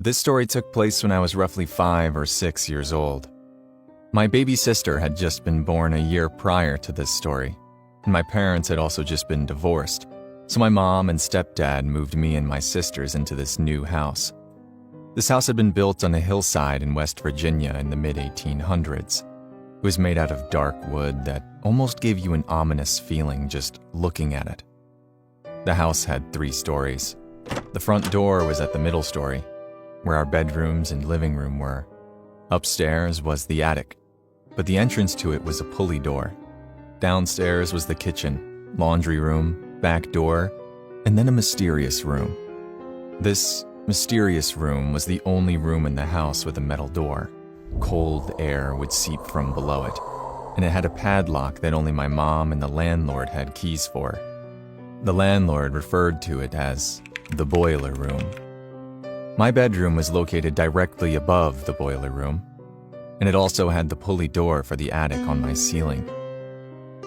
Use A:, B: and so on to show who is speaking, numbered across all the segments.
A: This story took place when I was roughly 5 or 6 years old. My baby sister had just been born a year prior to this story, and my parents had also just been divorced, so my mom and stepdad moved me and my sisters into this new house. This house had been built on a hillside in West Virginia in the mid-1800s. It was made out of dark wood that almost gave you an ominous feeling just looking at it. The house had 3 stories. The front door was at the middle story, where our bedrooms and living room were. Upstairs was the attic, but the entrance to it was a pulley door. Downstairs was the kitchen, laundry room, back door, and then a mysterious room. This mysterious room was the only room in the house with a metal door. Cold air would seep from below it, and it had a padlock that only my mom and the landlord had keys for. The landlord referred to it as the boiler room. My bedroom was located directly above the boiler room, and it also had the pulley door for the attic on my ceiling.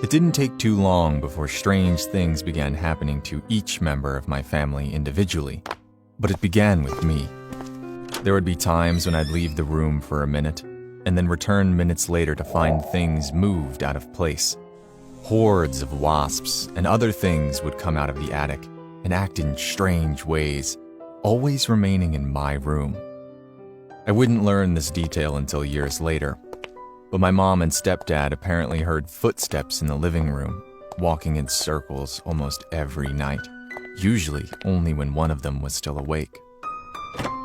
A: It didn't take too long before strange things began happening to each member of my family individually, but it began with me. There would be times when I'd leave the room for a minute, and then return minutes later to find things moved out of place. Hordes of wasps and other things would come out of the attic and act in strange ways, always remaining in my room. I wouldn't learn this detail until years later, but my mom and stepdad apparently heard footsteps in the living room, walking in circles almost every night, usually only when one of them was still awake.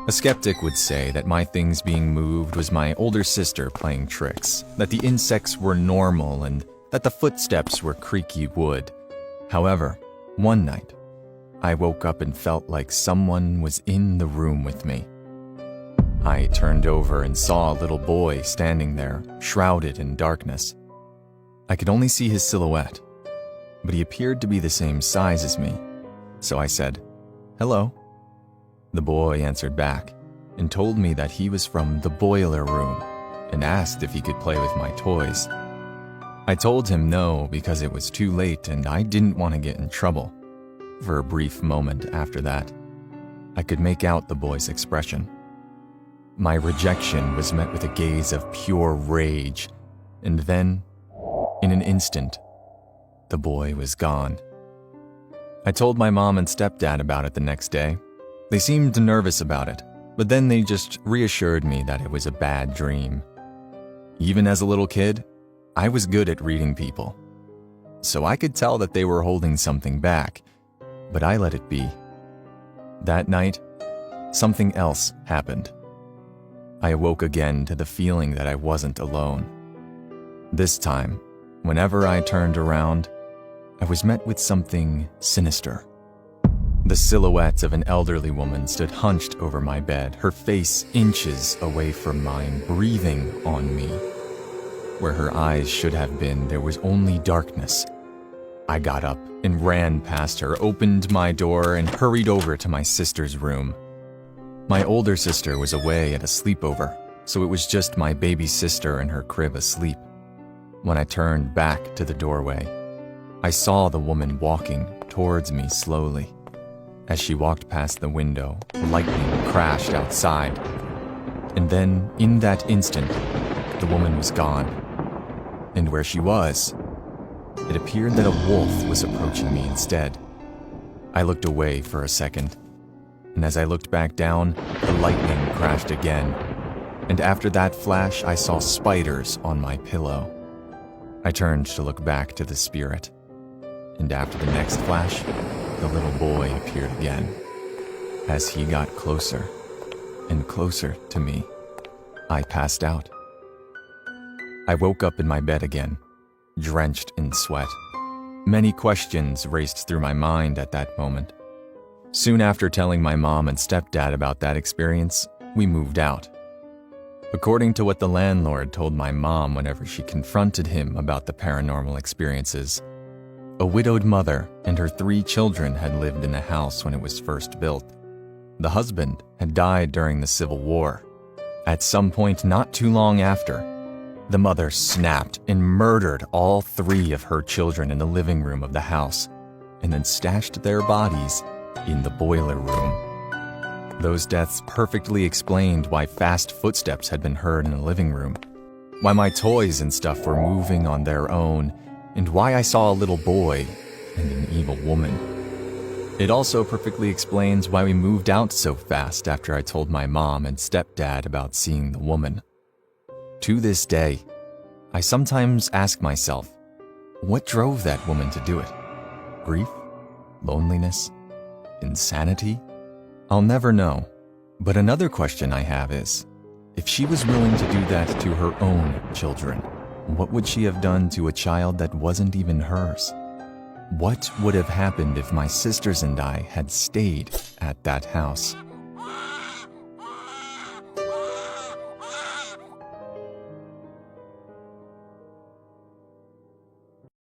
A: A skeptic would say that my things being moved was my older sister playing tricks, that the insects were normal and that the footsteps were creaky wood. However, one night, I woke up and felt like someone was in the room with me. I turned over and saw a little boy standing there, shrouded in darkness. I could only see his silhouette, but he appeared to be the same size as me, so I said, "Hello." The boy answered back and told me that he was from the boiler room and asked if he could play with my toys. I told him no because it was too late and I didn't want to get in trouble. For a brief moment after that, I could make out the boy's expression. My rejection was met with a gaze of pure rage, and then, in an instant, the boy was gone. I told my mom and stepdad about it the next day. They seemed nervous about it, but then they just reassured me that it was a bad dream. Even as a little kid, I was good at reading people, so I could tell that they were holding something back, but I let it be. That night, something else happened. I awoke again to the feeling that I wasn't alone. This time, whenever I turned around, I was met with something sinister. The silhouette of an elderly woman stood hunched over my bed, her face inches away from mine, breathing on me. Where her eyes should have been, there was only darkness. I got up and ran past her, opened my door, and hurried over to my sister's room. My older sister was away at a sleepover, so it was just my baby sister in her crib asleep. When I turned back to the doorway, I saw the woman walking towards me slowly. As she walked past the window, lightning crashed outside. And then, in that instant, the woman was gone. And where she was, it appeared that a wolf was approaching me instead. I looked away for a second, and as I looked back down, the lightning crashed again. And after that flash, I saw spiders on my pillow. I turned to look back to the spirit, and after the next flash, the little boy appeared again. As he got closer and closer to me, I passed out. I woke up in my bed again, drenched in sweat. Many questions raced through my mind at that moment. Soon after telling my mom and stepdad about that experience, we moved out. According to what the landlord told my mom whenever she confronted him about the paranormal experiences, a widowed mother and her 3 children had lived in the house when it was first built. The husband had died during the Civil War. At some point not too long after, the mother snapped and murdered all 3 of her children in the living room of the house, and then stashed their bodies in the boiler room. Those deaths perfectly explained why fast footsteps had been heard in the living room, why my toys and stuff were moving on their own, and why I saw a little boy and an evil woman. It also perfectly explains why we moved out so fast after I told my mom and stepdad about seeing the woman. To this day, I sometimes ask myself, what drove that woman to do it? Grief? Loneliness? Insanity? I'll never know. But another question I have is, if she was willing to do that to her own children, what would she have done to a child that wasn't even hers? What would have happened if my sisters and I had stayed at that house?